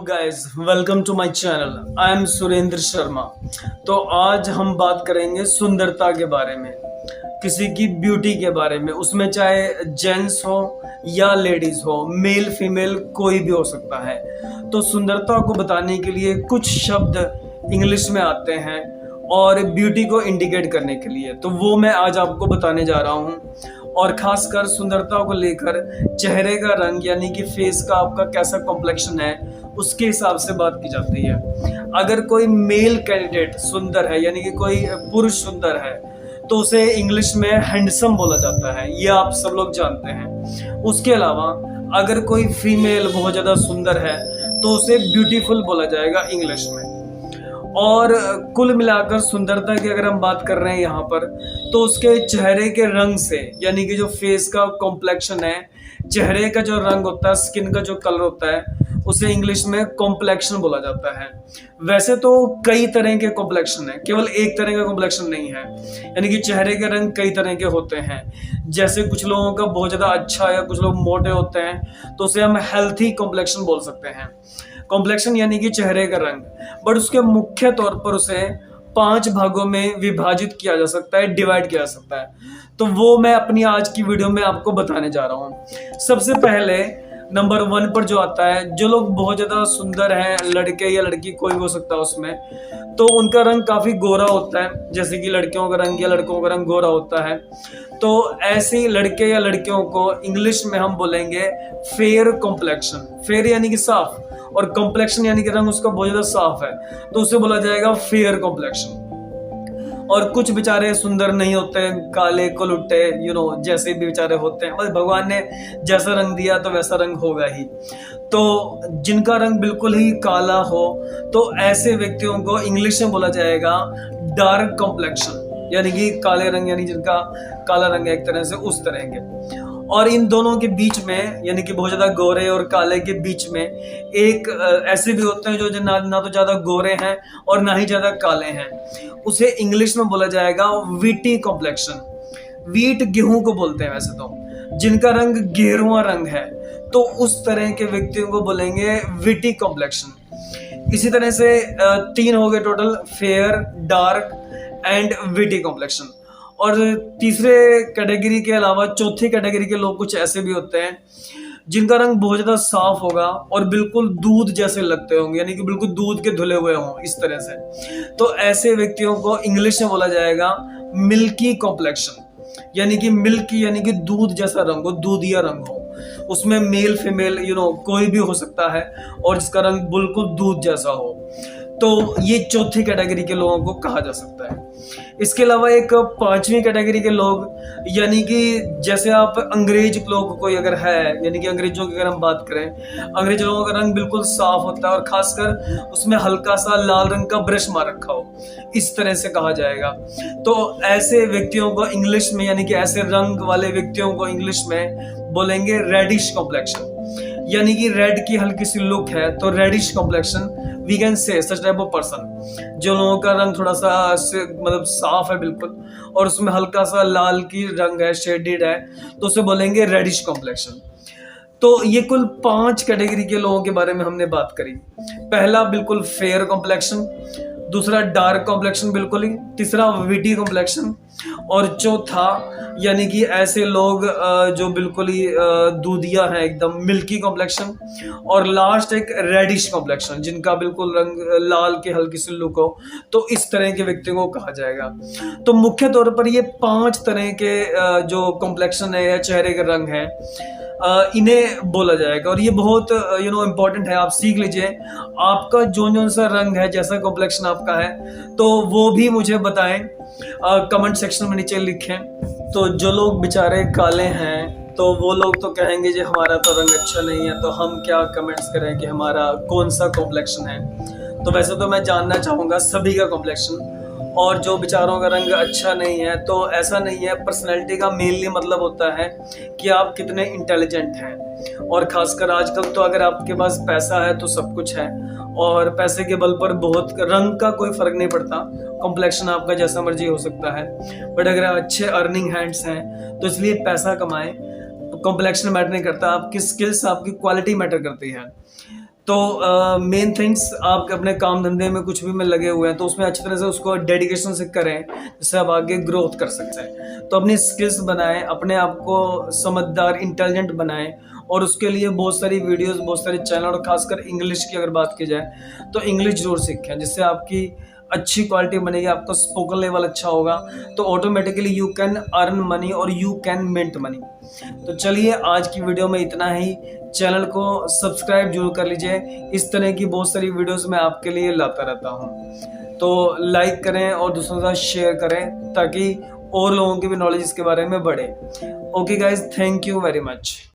Guys, welcome to my channel. I am Surendra Sharma. तो आज हम बात करेंगे सुंदरता के बारे में, किसी की ब्यूटी के बारे में। उसमें चाहे जेंट्स हो या लेडीज हो, मेल फीमेल कोई भी हो सकता है। तो सुंदरता को बताने के लिए कुछ शब्द इंग्लिश में आते हैं और ब्यूटी को इंडिकेट करने के लिए, तो वो मैं आज आपको बताने जा रहा हूँ। और खासकर सुंदरता को लेकर चेहरे का रंग यानी कि फेस का आपका कैसा कॉम्प्लेक्शन है, उसके हिसाब से बात की जाती है। अगर कोई मेल कैंडिडेट सुंदर है यानी कि कोई पुरुष सुंदर है, तो उसे इंग्लिश में हैंडसम बोला जाता है, ये आप सब लोग जानते हैं। उसके अलावा अगर कोई फीमेल बहुत ज़्यादा सुंदर है तो उसे ब्यूटीफुल बोला जाएगा इंग्लिश में। और कुल मिलाकर सुंदरता की अगर हम बात कर रहे हैं यहाँ पर, तो उसके चेहरे के रंग से यानी कि जो फेस का कॉम्प्लेक्शन है, चेहरे का जो रंग होता है, स्किन का जो कलर होता है, उसे इंग्लिश में कॉम्प्लेक्शन बोला जाता है। वैसे तो कई तरह के कॉम्प्लेक्शन है, केवल एक तरह का कॉम्प्लेक्शन नहीं है। यानी कि चेहरे के रंग कई तरह के होते हैं। जैसे कुछ लोगों का बहुत ज़्यादा अच्छा या कुछ लोग मोटे होते हैं, तो उसे हम हेल्थी कॉम्प्लेक्शन बोल सकते हैं। कॉम्प्लेक्शन यानी कि चेहरे का रंग, बट उसके मुख्य तौर पर उसे 5 भागों में विभाजित किया जा सकता है, डिवाइड किया जा सकता है। तो वो मैं अपनी आज की वीडियो में आपको बताने जा रहा हूँ। सबसे पहले नंबर 1 पर जो आता है, जो लोग बहुत ज़्यादा सुंदर हैं, लड़के या लड़की कोई भी हो सकता है उसमें, तो उनका रंग काफ़ी गोरा होता है। जैसे कि लड़कियों का रंग या लड़कों का रंग गोरा होता है। तो ऐसे लड़के या लड़कियों को इंग्लिश में हम बोलेंगे फेयर कॉम्प्लेक्शन। फेयर यानी कि साफ, और कॉम्प्लेक्शन यानी कि रंग उसका बहुत ज्यादा साफ है, तो उसे बोला जाएगा फेयर कॉम्प्लेक्शन। और कुछ बेचारे सुंदर नहीं होते, काले कुलुट्टे जैसे भी बेचारे होते हैं, बस भगवान ने जैसा रंग दिया तो वैसा रंग होगा ही। तो जिनका रंग बिल्कुल ही काला हो, तो ऐसे व्यक्तियों को इंग्लिश में बोला जाएगा डार्क कॉम्प्लेक्शन, यानी कि काले रंग, यानी जिनका काला रंग है एक तरह से, उस तरह के। और इन दोनों के बीच में यानी कि बहुत ज्यादा गोरे और काले के बीच में एक ऐसे भी होते हैं जो ना तो ज्यादा गोरे हैं और ना ही ज्यादा काले हैं, उसे इंग्लिश में बोला जाएगा वीटी कॉम्प्लेक्शन। वीट गेहूं को बोलते हैं वैसे तो, जिनका रंग गेरुआ रंग है, तो उस तरह के व्यक्तियों को बोलेंगे वीटी कॉम्प्लेक्शन। इसी तरह से 3 हो गए total, fair, dark and VT complexion. और तीसरे कैटेगरी के अलावा चौथी कैटेगरी के लोग कुछ ऐसे भी होते हैं जिनका रंग बहुत ज़्यादा साफ होगा और बिल्कुल दूध जैसे लगते होंगे, यानी कि बिल्कुल दूध के धुले हुए हों इस तरह से। तो ऐसे व्यक्तियों को इंग्लिश में बोला जाएगा मिल्की कॉम्प्लेक्शन, यानी कि मिल्क यानी कि दूध जैसा रंग हो, दूधिया रंग हो। उसमें मेल फीमेल कोई भी हो सकता है, और जिसका रंग बिल्कुल दूध जैसा हो। तो ये चौथी कैटेगरी के लोगों को कहा जा सकता है। इसके अलावा एक 5वीं कैटेगरी के लोग, यानी कि जैसे आप अंग्रेज लोग कोई अगर है, यानी कि अंग्रेजों की अगर हम बात करें, अंग्रेज लोगों का रंग बिल्कुल साफ होता है और खासकर उसमें हल्का सा लाल रंग का ब्रश मार रखा हो, इस तरह से कहा जाएगा। तो ऐसे व्यक्तियों को इंग्लिश में, यानी कि ऐसे रंग वाले व्यक्तियों को इंग्लिश में बोलेंगे रेडिश कॉम्प्लेक्शन, यानी कि रेड की हल्की सी लुक है, तो reddish complexion we can say such type of person. जो लोगों का रंग थोड़ा सा मतलब साफ है बिल्कुल, और उसमें हल्का सा लाल की रंग है, शेडेड है, तो उसे बोलेंगे रेडिश कॉम्प्लेक्शन। तो ये कुल 5 कैटेगरी के लोगों के बारे में हमने बात करी। पहला बिल्कुल फेयर कॉम्प्लेक्शन, दूसरा डार्क कॉम्प्लेक्शन बिल्कुल ही, तीसरा विटी कॉम्प्लेक्शन, और चौथा यानी कि ऐसे लोग जो बिल्कुल ही दूधिया है, एकदम मिल्की कॉम्प्लेक्शन, और लास्ट एक रेडिश कॉम्प्लेक्शन, जिनका बिल्कुल रंग लाल के हल्की सी लुक हो। तो इस तरह के व्यक्तियों को कहा जाएगा। तो मुख्य तौर पर ये 5 तरह के जो कॉम्प्लेक्शन है या चेहरे के रंग है, इन्हें बोला जाएगा। और ये बहुत इम्पोर्टेंट है, आप सीख लीजिए। आपका जो सा रंग है, जैसा कॉम्प्लेक्शन आपका है, तो वो भी मुझे बताएं, कमेंट सेक्शन में नीचे लिखें। तो जो लोग बेचारे काले हैं, तो वो लोग तो कहेंगे जी हमारा तो रंग अच्छा नहीं है, तो हम क्या कमेंट्स करें कि हमारा कौन सा कॉम्प्लेक्शन है। तो वैसे तो मैं जानना चाहूँगा सभी का कॉम्प्लेक्शन। और जो बेचारों का रंग अच्छा नहीं है, तो ऐसा नहीं है, पर्सनैलिटी का मेनली मतलब होता है कि आप कितने इंटेलिजेंट हैं। और खासकर आजकल तो अगर आपके पास पैसा है तो सब कुछ है, और पैसे के बल पर बहुत रंग का कोई फर्क नहीं पड़ता, कॉम्प्लेक्शन आपका जैसा मर्जी हो सकता है, बट अगर अच्छे अर्निंग हैंड्स हैं तो इसलिए पैसा कमाएं, कॉम्प्लेक्शन मैटर नहीं करता, आपकी स्किल्स आपकी क्वालिटी मैटर करती है। तो मेन थिंग्स आप अपने काम धंधे में कुछ भी में लगे हुए हैं तो उसमें अच्छी तरह से उसको डेडिकेशन से करें जिससे आप आगे ग्रोथ कर सकते हैं। तो अपनी स्किल्स बनाएं, अपने आप को समझदार इंटेलिजेंट बनाएं और उसके लिए बहुत सारी वीडियोस, बहुत सारे चैनल और खासकर इंग्लिश की अगर बात की जाए तो इंग्लिश जरूर सीखें जिससे आपकी अच्छी क्वालिटी बनेगी, आपका स्पोकन लेवल अच्छा होगा तो automatically you can earn money और यू कैन मिंट मनी। तो चलिए आज की वीडियो में इतना ही। चैनल को सब्सक्राइब जरूर कर लीजिए, इस तरह की बहुत सारी वीडियोस मैं आपके लिए लाता रहता हूँ। तो लाइक करें और दूसरों के साथ शेयर करें ताकि और लोगों की भी नॉलेज इसके बारे में बढ़े। Okay guys, thank you very much.